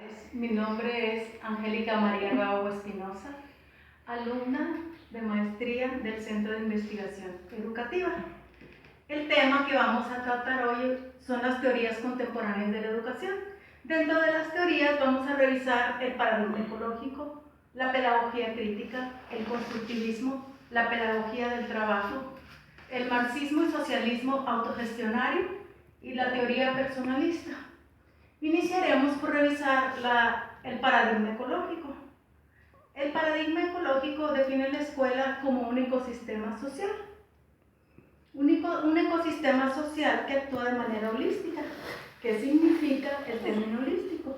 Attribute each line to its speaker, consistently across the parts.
Speaker 1: tardes. Mi nombre es Angélica María Raúl Espinosa, alumna de maestría del Centro de Investigación Educativa. El tema que vamos a tratar hoy son las teorías contemporáneas de la educación. Dentro de las teorías vamos a revisar el paradigma ecológico, la pedagogía crítica, el constructivismo, la pedagogía del trabajo, el marxismo y socialismo autogestionario y la teoría personalista. Iniciaremos por revisar el paradigma ecológico. El paradigma ecológico define la escuela como un ecosistema social. Un ecosistema social que actúa de manera holística. ¿Qué significa el término holístico?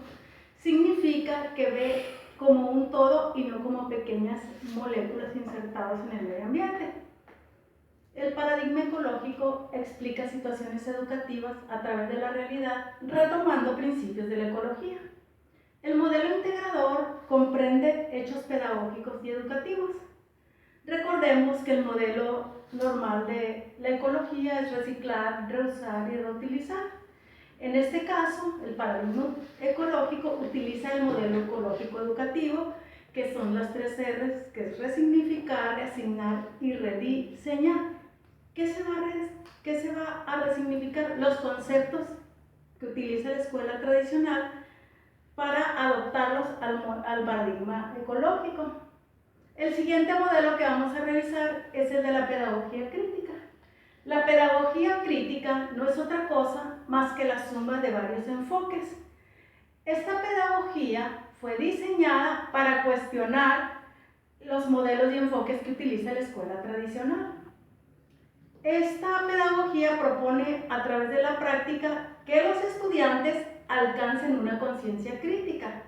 Speaker 1: Significa que ve como un todo y no como pequeñas moléculas insertadas en el medio ambiente. El paradigma ecológico explica situaciones educativas a través de la realidad, retomando principios de la ecología. El modelo integrador comprende hechos pedagógicos y educativos. Recordemos que el modelo normal de la ecología es reciclar, reusar y reutilizar. En este caso, el paradigma ecológico utiliza el modelo ecológico educativo, que son las 3 R's, que es resignificar, reasignar y rediseñar. ¿Qué se va a resignificar? Los conceptos que utiliza la escuela tradicional para adoptarlos al paradigma ecológico. El siguiente modelo que vamos a revisar es el de la pedagogía crítica. La pedagogía crítica no es otra cosa más que la suma de varios enfoques. Esta pedagogía fue diseñada para cuestionar los modelos y enfoques que utiliza la escuela tradicional. Esta pedagogía propone a través de la práctica que los estudiantes alcancen una conciencia crítica,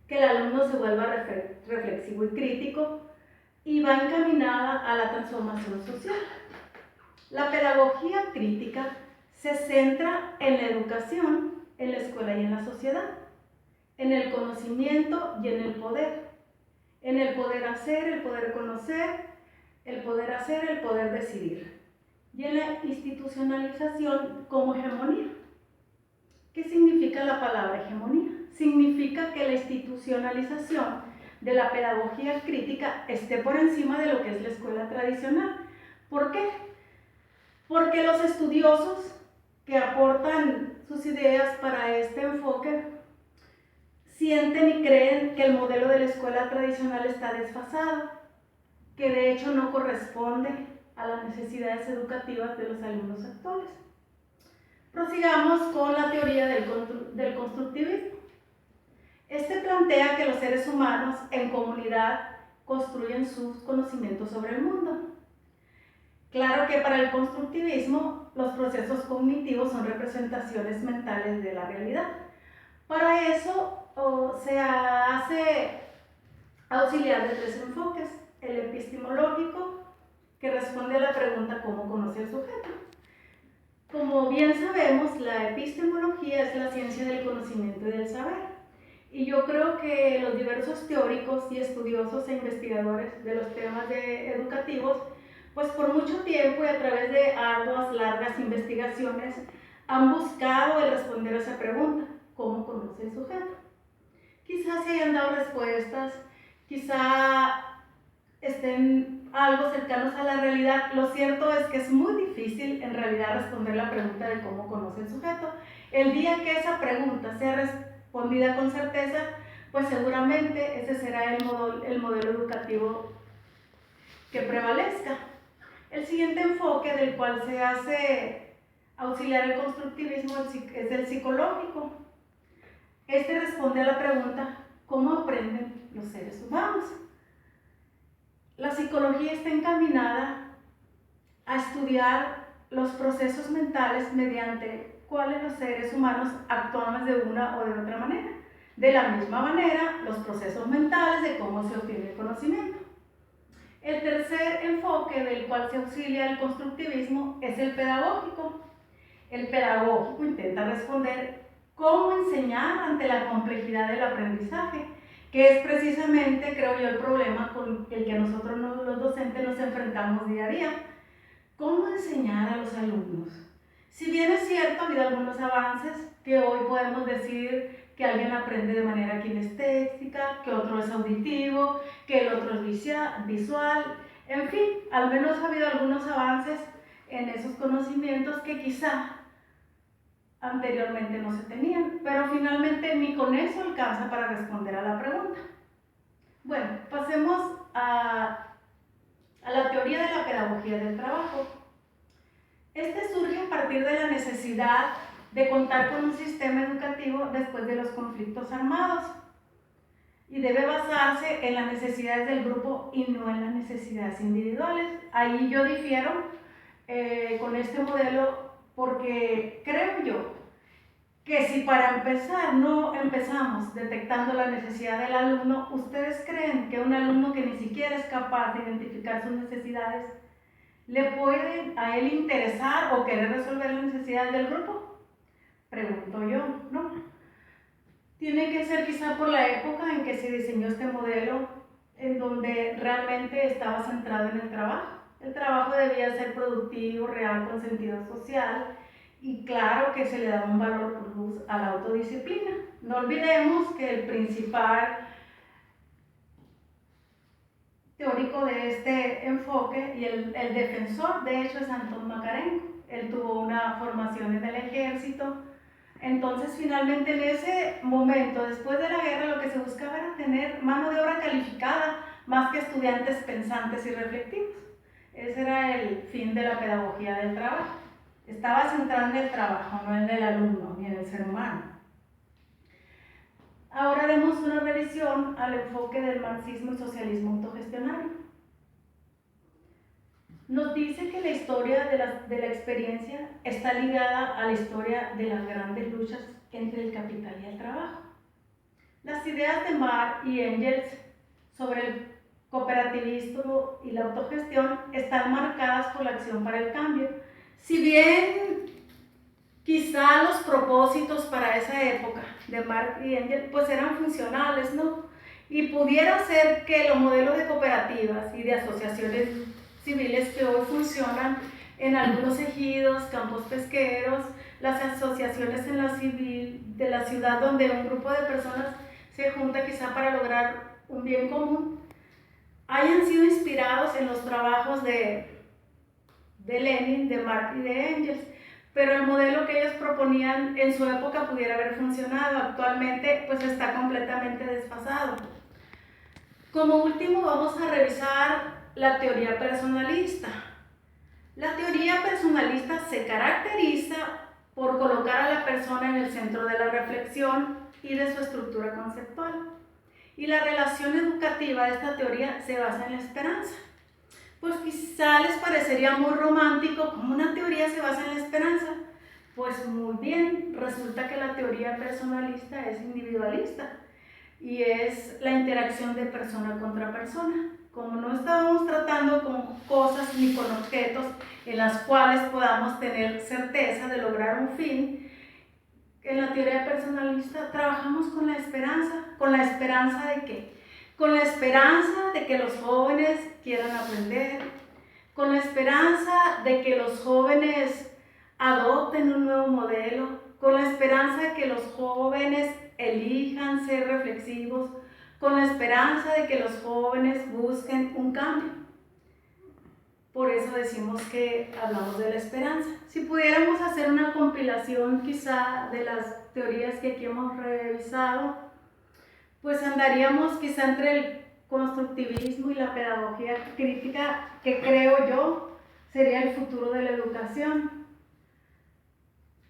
Speaker 1: que el alumno se vuelva reflexivo y crítico y va encaminada a la transformación social. La pedagogía crítica se centra en la educación, en la escuela y en la sociedad, en el conocimiento y en el poder hacer, el poder conocer, el poder hacer, el poder decidir, y en la institucionalización como hegemonía. ¿Qué significa la palabra hegemonía? Significa que la institucionalización de la pedagogía crítica esté por encima de lo que es la escuela tradicional. ¿Por qué? Porque los estudiosos que aportan sus ideas para este enfoque sienten y creen que el modelo de la escuela tradicional está desfasado, que de hecho no corresponde a las necesidades educativas de los alumnos actuales. Prosigamos con la teoría del constructivismo. Este plantea que los seres humanos en comunidad construyen sus conocimientos sobre el mundo. Claro que para el constructivismo los procesos cognitivos son representaciones mentales de la realidad. Para eso se hace auxiliar de 3 enfoques: el epistemológico, que responde a la pregunta ¿cómo conoce el sujeto? Como bien sabemos, la epistemología es la ciencia del conocimiento y del saber. Y yo creo que los diversos teóricos y estudiosos e investigadores de los temas educativos, pues por mucho tiempo y a través de arduas, largas investigaciones, han buscado el responder a esa pregunta, ¿cómo conoce el sujeto? Quizás se hayan dado respuestas, quizá estén algo cercanos a la realidad. Lo cierto es que es muy difícil en realidad responder la pregunta de cómo conoce el sujeto. El día que esa pregunta sea respondida con certeza, pues seguramente ese será el modelo educativo que prevalezca. El siguiente enfoque del cual se hace auxiliar el constructivismo es el psicológico. Este responde a la pregunta ¿cómo aprenden los seres humanos? La psicología está encaminada a estudiar los procesos mentales mediante cuáles los seres humanos actuamos de una o de otra manera. De la misma manera, los procesos mentales de cómo se obtiene el conocimiento. El tercer enfoque del cual se auxilia el constructivismo es el pedagógico. El pedagógico intenta responder cómo enseñar ante la complejidad del aprendizaje, que es precisamente, creo yo, el problema con el que nosotros los docentes nos enfrentamos día a día. ¿Cómo enseñar a los alumnos? Si bien es cierto, ha habido algunos avances que hoy podemos decir que alguien aprende de manera kinestésica, que otro es auditivo, que el otro es visual, en fin, al menos ha habido algunos avances en esos conocimientos que quizá anteriormente no se tenían, pero finalmente ni con eso alcanza para responder a la pregunta. Bueno, pasemos a la teoría de la pedagogía del trabajo. Este surge a partir de la necesidad de contar con un sistema educativo después de los conflictos armados y debe basarse en las necesidades del grupo y no en las necesidades individuales. Ahí yo difiero con este modelo porque creo yo que si para empezar no empezamos detectando la necesidad del alumno, ¿ustedes creen que un alumno que ni siquiera es capaz de identificar sus necesidades le puede a él interesar o querer resolver las necesidades del grupo? Pregunto yo, ¿no? Tiene que ser quizá por la época en que se diseñó este modelo, en donde realmente estaba centrado en el trabajo. El trabajo debía ser productivo, real, con sentido social, y claro que se le da un valor plus a la autodisciplina. No olvidemos que el principal teórico de este enfoque y el defensor de hecho es Antón Makarenko. Él tuvo una formación en el ejército. Entonces finalmente en ese momento, después de la guerra, lo que se buscaba era tener mano de obra calificada más que estudiantes pensantes y reflectivos. Ese era el fin de la pedagogía del trabajo. Estaba centrada en el trabajo, no en el alumno ni en el ser humano. Ahora demos una revisión al enfoque del marxismo y socialismo autogestionario. Nos dice que la historia de la experiencia está ligada a la historia de las grandes luchas entre el capital y el trabajo. Las ideas de Marx y Engels sobre el cooperativismo y la autogestión están marcadas por la acción para el cambio. Si bien quizá los propósitos para esa época de Marx y Engels pues eran funcionales, ¿no? Y pudiera ser que los modelos de cooperativas y de asociaciones civiles que hoy funcionan en algunos ejidos, campos pesqueros, las asociaciones en de la ciudad donde un grupo de personas se junta quizá para lograr un bien común, hayan sido inspirados en los trabajos de Lenin, de Marx y de Engels, pero el modelo que ellos proponían en su época pudiera haber funcionado. Actualmente pues está completamente desfasado. Como último vamos a revisar la teoría personalista. La teoría personalista se caracteriza por colocar a la persona en el centro de la reflexión y de su estructura conceptual. Y la relación educativa de esta teoría se basa en la esperanza. Pues quizá les parecería muy romántico cómo una teoría se basa en la esperanza. Pues muy bien, resulta que la teoría personalista es individualista y es la interacción de persona contra persona. Como no estábamos tratando con cosas ni con objetos en las cuales podamos tener certeza de lograr un fin, en la teoría personalista trabajamos con la esperanza. ¿Con la esperanza de qué? Con la esperanza de que los jóvenes quieran aprender, con la esperanza de que los jóvenes adopten un nuevo modelo, con la esperanza de que los jóvenes elijan ser reflexivos, con la esperanza de que los jóvenes busquen un cambio. Por eso decimos que hablamos de la esperanza. Si pudiéramos hacer una compilación quizá de las teorías que aquí hemos revisado, pues andaríamos quizá entre el constructivismo y la pedagogía crítica, que creo yo sería el futuro de la educación.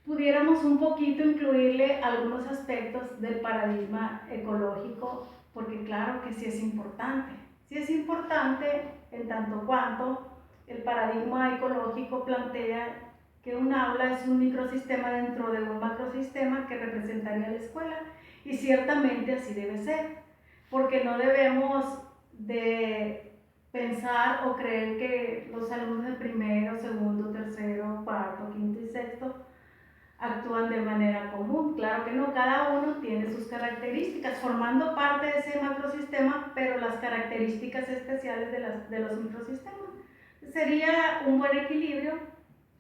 Speaker 1: Pudiéramos un poquito incluirle algunos aspectos del paradigma ecológico, porque claro que sí es importante. Sí es importante en tanto cuanto el paradigma ecológico plantea que un aula es un microsistema dentro de un macrosistema que representaría la escuela, y ciertamente así debe ser, porque no debemos de pensar o creer que los alumnos de primero, segundo, tercero, cuarto, quinto y sexto actúan de manera común. Claro que no, cada uno tiene sus características, formando parte de ese macrosistema, pero las características especiales de los microsistemas. Sería un buen equilibrio,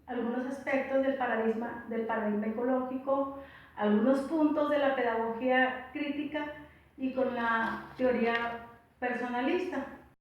Speaker 1: algunos aspectos del paradigma ecológico, algunos puntos de la pedagogía crítica y con la teoría personalista.